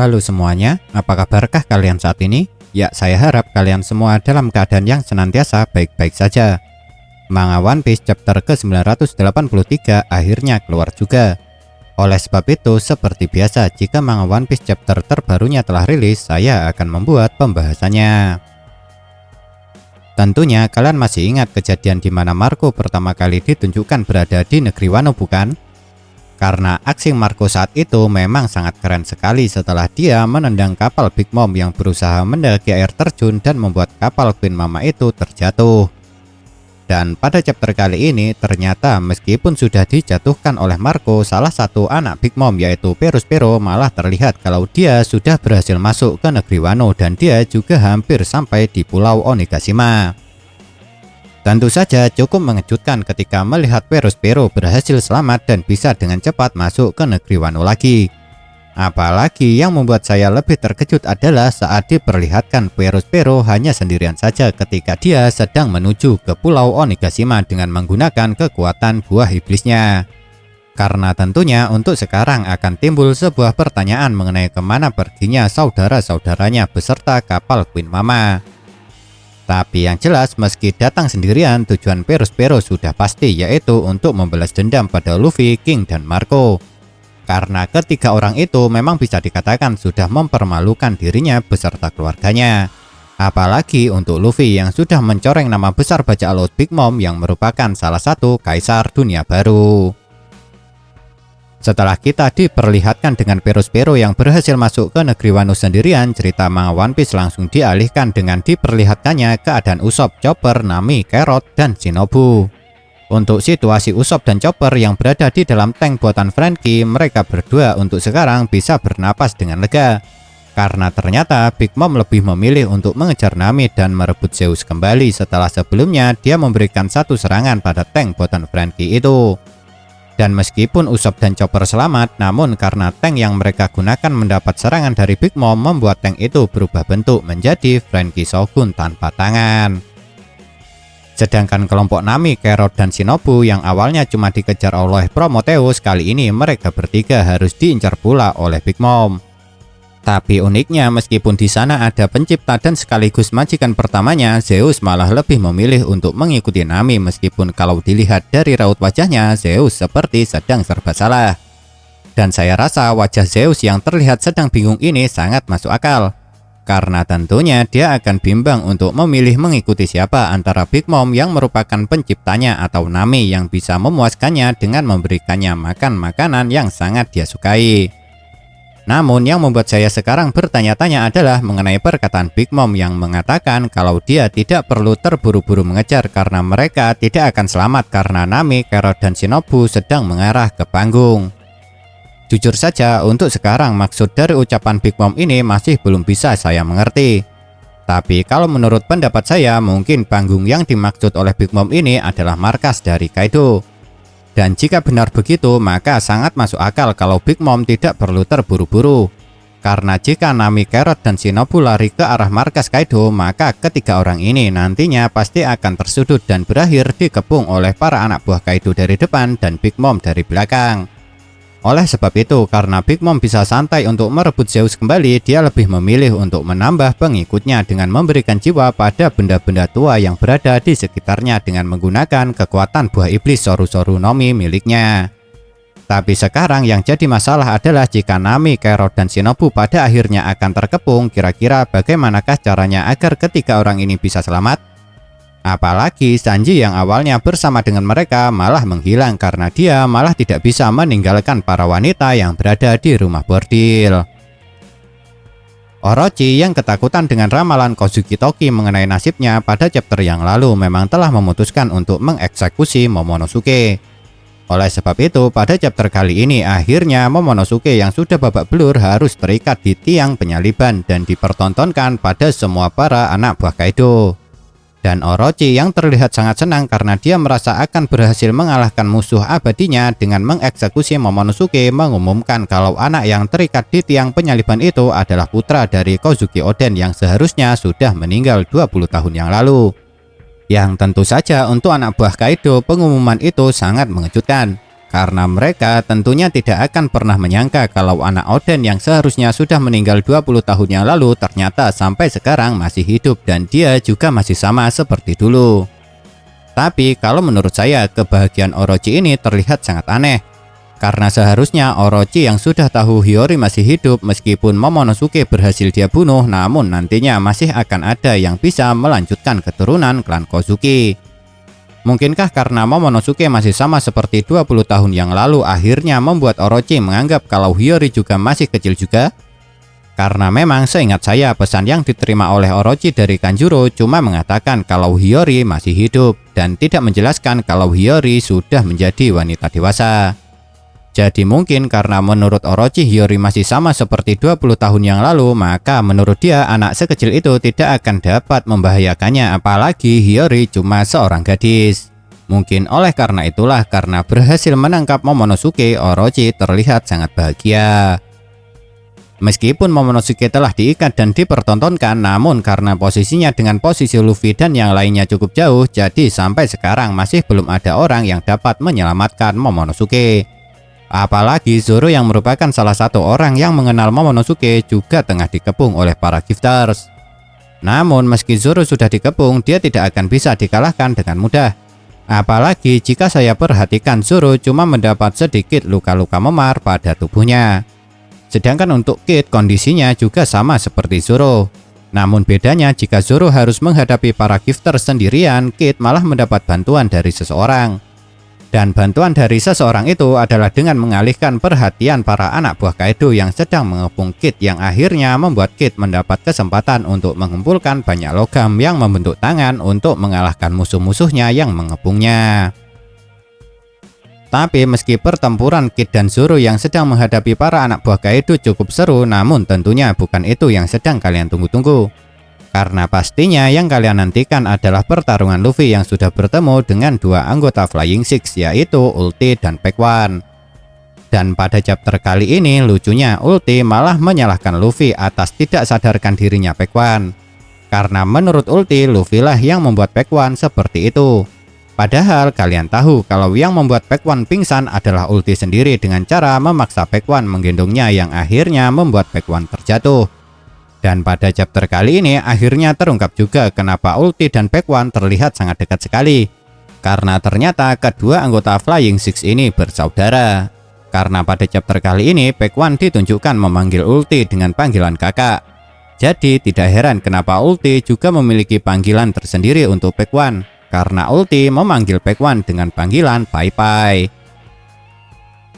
Halo semuanya, apa kabarkah kalian saat ini? Ya, saya harap kalian semua dalam keadaan yang senantiasa baik-baik saja. Manga One Piece chapter ke-983 akhirnya keluar juga. Oleh sebab itu, seperti biasa, jika manga One Piece chapter terbarunya telah rilis, saya akan membuat pembahasannya. Tentunya kalian masih ingat kejadian di mana Marco pertama kali ditunjukkan berada di negeri Wano, bukan? Karena aksi Marco saat itu memang sangat keren sekali setelah dia menendang kapal Big Mom yang berusaha mendaki air terjun dan membuat kapal Queen Mama itu terjatuh. Dan pada chapter kali ini ternyata meskipun sudah dijatuhkan oleh Marco, salah satu anak Big Mom yaitu Perospero malah terlihat kalau dia sudah berhasil masuk ke negeri Wano dan dia juga hampir sampai di pulau Onigashima. Tentu saja cukup mengejutkan ketika melihat Perospero berhasil selamat dan bisa dengan cepat masuk ke negeri Wano lagi. Apalagi yang membuat saya lebih terkejut adalah saat diperlihatkan Perospero hanya sendirian saja ketika dia sedang menuju ke pulau Onigashima dengan menggunakan kekuatan buah iblisnya. Karena tentunya untuk sekarang akan timbul sebuah pertanyaan mengenai kemana perginya saudara-saudaranya beserta kapal Queen Mama. Tapi yang jelas meski datang sendirian, tujuan Perospero sudah pasti, yaitu untuk membalas dendam pada Luffy, King, dan Marco. Karena ketiga orang itu memang bisa dikatakan sudah mempermalukan dirinya beserta keluarganya. Apalagi untuk Luffy yang sudah mencoreng nama besar bajak laut Big Mom yang merupakan salah satu kaisar dunia baru. Setelah kita diperlihatkan dengan Perospero yang berhasil masuk ke negeri Wano sendirian, cerita manga One Piece langsung dialihkan dengan diperlihatkannya keadaan Usopp, Chopper, Nami, Carrot, dan Shinobu. Untuk situasi Usopp dan Chopper yang berada di dalam tank buatan Franky, mereka berdua untuk sekarang bisa bernapas dengan lega. Karena ternyata Big Mom lebih memilih untuk mengejar Nami dan merebut Zeus kembali setelah sebelumnya dia memberikan satu serangan pada tank buatan Franky itu. Dan meskipun Usopp dan Chopper selamat, namun karena tank yang mereka gunakan mendapat serangan dari Big Mom membuat tank itu berubah bentuk menjadi Franky Shogun tanpa tangan. Sedangkan kelompok Nami, Carrot, dan Shinobu yang awalnya cuma dikejar oleh Prometheus, kali ini mereka bertiga harus diincar pula oleh Big Mom. Tapi uniknya meskipun di sana ada pencipta dan sekaligus majikan pertamanya, Zeus malah lebih memilih untuk mengikuti Nami meskipun kalau dilihat dari raut wajahnya Zeus seperti sedang serba salah. Dan saya rasa wajah Zeus yang terlihat sedang bingung ini sangat masuk akal. Karena tentunya dia akan bimbang untuk memilih mengikuti siapa antara Big Mom yang merupakan penciptanya atau Nami yang bisa memuaskannya dengan memberikannya makan makanan yang sangat dia sukai. Namun yang membuat saya sekarang bertanya-tanya adalah mengenai perkataan Big Mom yang mengatakan kalau dia tidak perlu terburu-buru mengejar karena mereka tidak akan selamat karena Nami, Carrot, dan Shinobu sedang mengarah ke panggung. Jujur saja untuk sekarang maksud dari ucapan Big Mom ini masih belum bisa saya mengerti. Tapi kalau menurut pendapat saya mungkin panggung yang dimaksud oleh Big Mom ini adalah markas dari Kaido. Dan jika benar begitu, maka sangat masuk akal kalau Big Mom tidak perlu terburu-buru. Karena jika Nami, Carrot, dan Shinobu lari ke arah markas Kaido, maka ketiga orang ini nantinya pasti akan tersudut dan berakhir dikepung oleh para anak buah Kaido dari depan dan Big Mom dari belakang. Oleh sebab itu, karena Big Mom bisa santai untuk merebut Zeus kembali, dia lebih memilih untuk menambah pengikutnya dengan memberikan jiwa pada benda-benda tua yang berada di sekitarnya dengan menggunakan kekuatan buah iblis Soru-Soru Nomi miliknya. Tapi sekarang yang jadi masalah adalah jika Nami, Carrot, dan Shinobu pada akhirnya akan terkepung, kira-kira bagaimanakah caranya agar ketiga orang ini bisa selamat? Apalagi Sanji yang awalnya bersama dengan mereka malah menghilang karena dia malah tidak bisa meninggalkan para wanita yang berada di rumah bordil. Orochi yang ketakutan dengan ramalan Kozuki Toki mengenai nasibnya pada chapter yang lalu memang telah memutuskan untuk mengeksekusi Momonosuke. Oleh sebab itu pada chapter kali ini akhirnya Momonosuke yang sudah babak belur harus terikat di tiang penyaliban dan dipertontonkan pada semua para anak buah Kaido. Dan Orochi yang terlihat sangat senang karena dia merasa akan berhasil mengalahkan musuh abadinya dengan mengeksekusi Momonosuke mengumumkan kalau anak yang terikat di tiang penyaliban itu adalah putra dari Kozuki Oden yang seharusnya sudah meninggal 20 tahun yang lalu. Yang tentu saja untuk anak buah Kaido pengumuman itu sangat mengejutkan. karena mereka tentunya tidak akan pernah menyangka kalau anak Oden yang seharusnya sudah meninggal 20 tahun yang lalu ternyata sampai sekarang masih hidup dan dia juga masih sama seperti dulu. Tapi kalau menurut saya kebahagiaan Orochi ini terlihat sangat aneh. Karena seharusnya Orochi yang sudah tahu Hiyori masih hidup meskipun Momonosuke berhasil dia bunuh, namun nantinya masih akan ada yang bisa melanjutkan keturunan klan Kozuki. Mungkinkah karena Momonosuke masih sama seperti 20 tahun yang lalu akhirnya membuat Orochi menganggap kalau Hiyori juga masih kecil juga? Karena memang seingat saya pesan yang diterima oleh Orochi dari Kanjuro cuma mengatakan kalau Hiyori masih hidup dan tidak menjelaskan kalau Hiyori sudah menjadi wanita dewasa. Jadi mungkin karena menurut Orochi Hiyori masih sama seperti 20 tahun yang lalu, maka menurut dia anak sekecil itu tidak akan dapat membahayakannya, apalagi Hiyori cuma seorang gadis. Mungkin oleh karena itulah, karena berhasil menangkap Momonosuke, Orochi terlihat sangat bahagia. Meskipun Momonosuke telah diikat dan dipertontonkan, namun karena posisinya dengan posisi Luffy dan yang lainnya cukup jauh, jadi sampai sekarang masih belum ada orang yang dapat menyelamatkan Momonosuke. Apalagi Zoro yang merupakan salah satu orang yang mengenal Momonosuke juga tengah dikepung oleh para gifters. Namun meski Zoro sudah dikepung, dia tidak akan bisa dikalahkan dengan mudah. Apalagi jika saya perhatikan Zoro cuma mendapat sedikit luka-luka memar pada tubuhnya. Sedangkan untuk Kid kondisinya juga sama seperti Zoro. Namun bedanya jika Zoro harus menghadapi para gifter sendirian, Kid malah mendapat bantuan dari seseorang. Dan bantuan dari seseorang itu adalah dengan mengalihkan perhatian para anak buah Kaido yang sedang mengepung Kid, yang akhirnya membuat Kid mendapat kesempatan untuk mengumpulkan banyak logam yang membentuk tangan untuk mengalahkan musuh-musuhnya yang mengepungnya. Tapi meski pertempuran Kid dan Zoro yang sedang menghadapi para anak buah Kaido cukup seru, namun tentunya bukan itu yang sedang kalian tunggu-tunggu. Karena pastinya yang kalian nantikan adalah pertarungan Luffy yang sudah bertemu dengan dua anggota Flying Six, yaitu Ulti dan Pack One. Dan pada chapter kali ini lucunya Ulti malah menyalahkan Luffy atas tidak sadarkan dirinya Pack One. Karena menurut Ulti, Luffy lah yang membuat Pack One seperti itu. Padahal kalian tahu kalau yang membuat Pack One pingsan adalah Ulti sendiri dengan cara memaksa Pack One menggendongnya, yang akhirnya membuat Pack One terjatuh. Dan pada chapter kali ini akhirnya terungkap juga kenapa Ulti dan Pack One terlihat sangat dekat sekali. Karena ternyata kedua anggota Flying Six ini bersaudara. Karena pada chapter kali ini Pack One ditunjukkan memanggil Ulti dengan panggilan kakak. Jadi tidak heran kenapa Ulti juga memiliki panggilan tersendiri untuk Pack One. Karena Ulti memanggil Pack One dengan panggilan Pai Pai.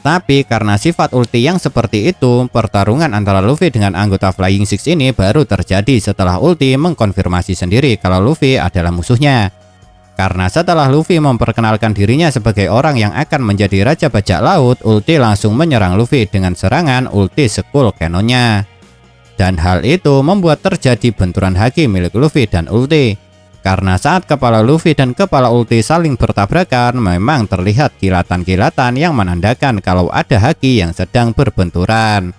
Tapi karena sifat Ulti yang seperti itu, pertarungan antara Luffy dengan anggota Flying Six ini baru terjadi setelah Ulti mengkonfirmasi sendiri kalau Luffy adalah musuhnya. Karena setelah Luffy memperkenalkan dirinya sebagai orang yang akan menjadi Raja Bajak Laut, Ulti langsung menyerang Luffy dengan serangan Ulti Skull Cannon-nya. Dan hal itu membuat terjadi benturan haki milik Luffy dan Ulti. Karena saat kepala Luffy dan kepala Ulti saling bertabrakan, memang terlihat kilatan-kilatan yang menandakan kalau ada haki yang sedang berbenturan.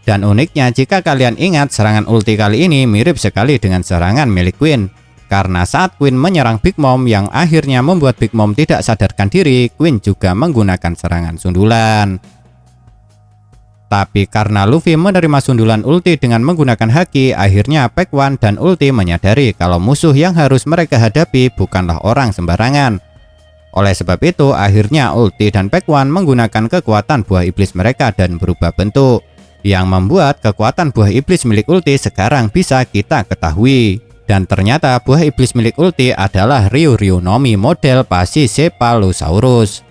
Dan uniknya jika kalian ingat, serangan Ulti kali ini mirip sekali dengan serangan milik Queen. Karena saat Queen menyerang Big Mom yang akhirnya membuat Big Mom tidak sadarkan diri, Queen juga menggunakan serangan sundulan. Tapi karena Luffy menerima sundulan Ulti dengan menggunakan haki, akhirnya Pack One dan Ulti menyadari kalau musuh yang harus mereka hadapi bukanlah orang sembarangan. Oleh sebab itu, akhirnya Ulti dan Pack One menggunakan kekuatan buah iblis mereka dan berubah bentuk, yang membuat kekuatan buah iblis milik Ulti sekarang bisa kita ketahui. Dan ternyata buah iblis milik Ulti adalah Ryu Nomi model Pachycephalosaurus.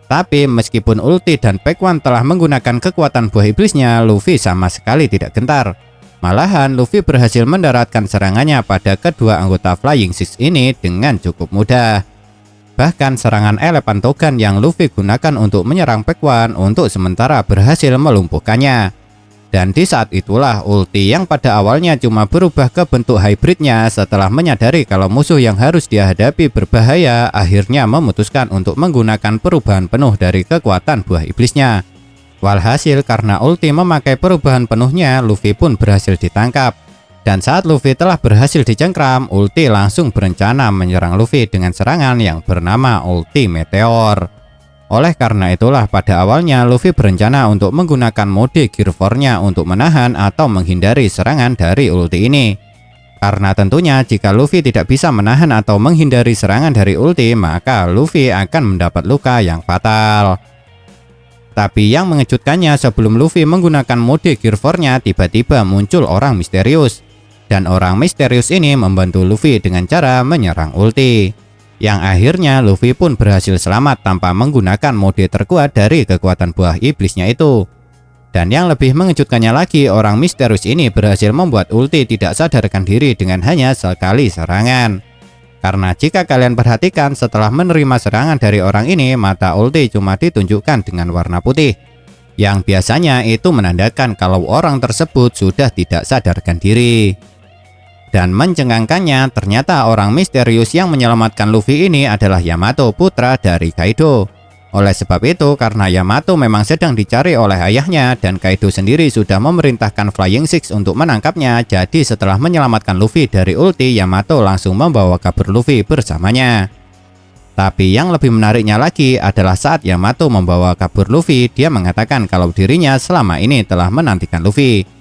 Tapi meskipun Ulti dan Pack One telah menggunakan kekuatan buah iblisnya, Luffy sama sekali tidak gentar. Malahan Luffy berhasil mendaratkan serangannya pada kedua anggota Flying Six ini dengan cukup mudah. Bahkan serangan Elephant Togan yang Luffy gunakan untuk menyerang Pack One untuk sementara berhasil melumpuhkannya. Dan di saat itulah Ulti yang pada awalnya cuma berubah ke bentuk hybridnya setelah menyadari kalau musuh yang harus dia hadapi berbahaya, akhirnya memutuskan untuk menggunakan perubahan penuh dari kekuatan buah iblisnya. Walhasil karena Ulti memakai perubahan penuhnya, Luffy pun berhasil ditangkap. Dan saat Luffy telah berhasil dicengkram, Ulti langsung berencana menyerang Luffy dengan serangan yang bernama Ulti Meteor. Oleh karena itulah pada awalnya Luffy berencana untuk menggunakan mode Gear 4-nya untuk menahan atau menghindari serangan dari ulti ini. Karena tentunya jika Luffy tidak bisa menahan atau menghindari serangan dari ulti, maka Luffy akan mendapat luka yang fatal. Tapi yang mengejutkannya, sebelum Luffy menggunakan mode Gear 4-nya, tiba-tiba muncul orang misterius. Dan orang misterius ini membantu Luffy dengan cara menyerang ulti. Yang akhirnya Luffy pun berhasil selamat tanpa menggunakan mode terkuat dari kekuatan buah iblisnya itu. Dan yang lebih mengejutkannya lagi, orang misterius ini berhasil membuat ulti tidak sadarkan diri dengan hanya sekali serangan. Karena jika kalian perhatikan, setelah menerima serangan dari orang ini, mata ulti cuma ditunjukkan dengan warna putih. Yang biasanya itu menandakan kalau orang tersebut sudah tidak sadarkan diri. Dan mencengangkannya, ternyata orang misterius yang menyelamatkan Luffy ini adalah Yamato, putra dari Kaido. Oleh sebab itu, karena Yamato memang sedang dicari oleh ayahnya dan Kaido sendiri sudah memerintahkan Flying Six untuk menangkapnya, jadi setelah menyelamatkan Luffy dari ulti, Yamato langsung membawa kabur Luffy bersamanya. Tapi yang lebih menariknya lagi adalah saat Yamato membawa kabur Luffy, dia mengatakan kalau dirinya selama ini telah menantikan Luffy.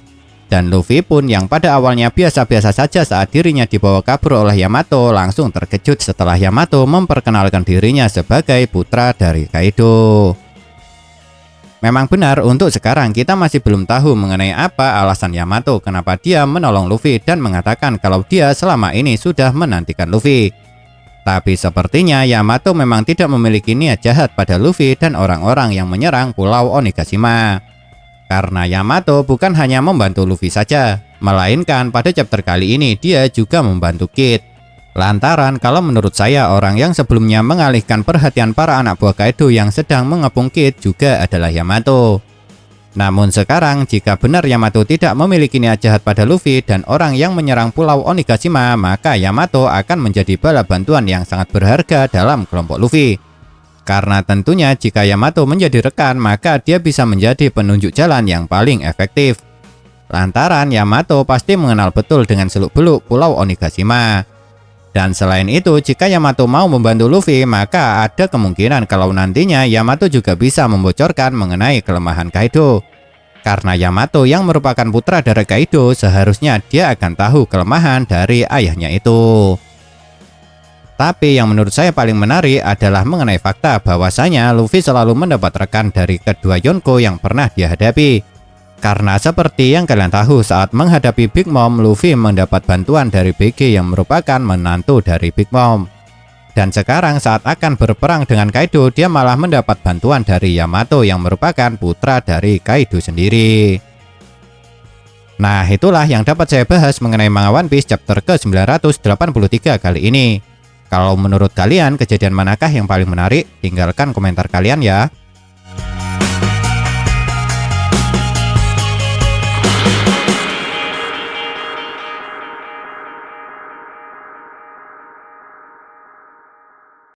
Dan Luffy pun yang pada awalnya biasa-biasa saja saat dirinya dibawa kabur oleh Yamato, langsung terkejut setelah Yamato memperkenalkan dirinya sebagai putra dari Kaido. Memang benar, untuk sekarang kita masih belum tahu mengenai apa alasan Yamato kenapa dia menolong Luffy dan mengatakan kalau dia selama ini sudah menantikan Luffy. Tapi sepertinya Yamato memang tidak memiliki niat jahat pada Luffy dan orang-orang yang menyerang Pulau Onigashima. Karena Yamato bukan hanya membantu Luffy saja, melainkan pada chapter kali ini dia juga membantu Kid. Lantaran kalau menurut saya orang yang sebelumnya mengalihkan perhatian para anak buah Kaido yang sedang mengepung Kid juga adalah Yamato. Namun sekarang jika benar Yamato tidak memiliki niat jahat pada Luffy dan orang yang menyerang Pulau Onigashima, maka Yamato akan menjadi bala bantuan yang sangat berharga dalam kelompok Luffy. Karena tentunya jika Yamato menjadi rekan, maka dia bisa menjadi penunjuk jalan yang paling efektif. Lantaran Yamato pasti mengenal betul dengan seluk-beluk Pulau Onigashima. Dan selain itu, jika Yamato mau membantu Luffy, maka ada kemungkinan kalau nantinya Yamato juga bisa membocorkan mengenai kelemahan Kaido. Karena Yamato yang merupakan putra dari Kaido, seharusnya dia akan tahu kelemahan dari ayahnya itu. Tapi yang menurut saya paling menarik adalah mengenai fakta bahwasanya Luffy selalu mendapat rekan dari kedua Yonko yang pernah dia hadapi. Karena seperti yang kalian tahu, saat menghadapi Big Mom, Luffy mendapat bantuan dari BG yang merupakan menantu dari Big Mom. Dan sekarang saat akan berperang dengan Kaido, dia malah mendapat bantuan dari Yamato yang merupakan putra dari Kaido sendiri. Nah, itulah yang dapat saya bahas mengenai manga One Piece chapter ke-983 kali ini. Kalau menurut kalian kejadian manakah yang paling menarik? Tinggalkan komentar kalian ya.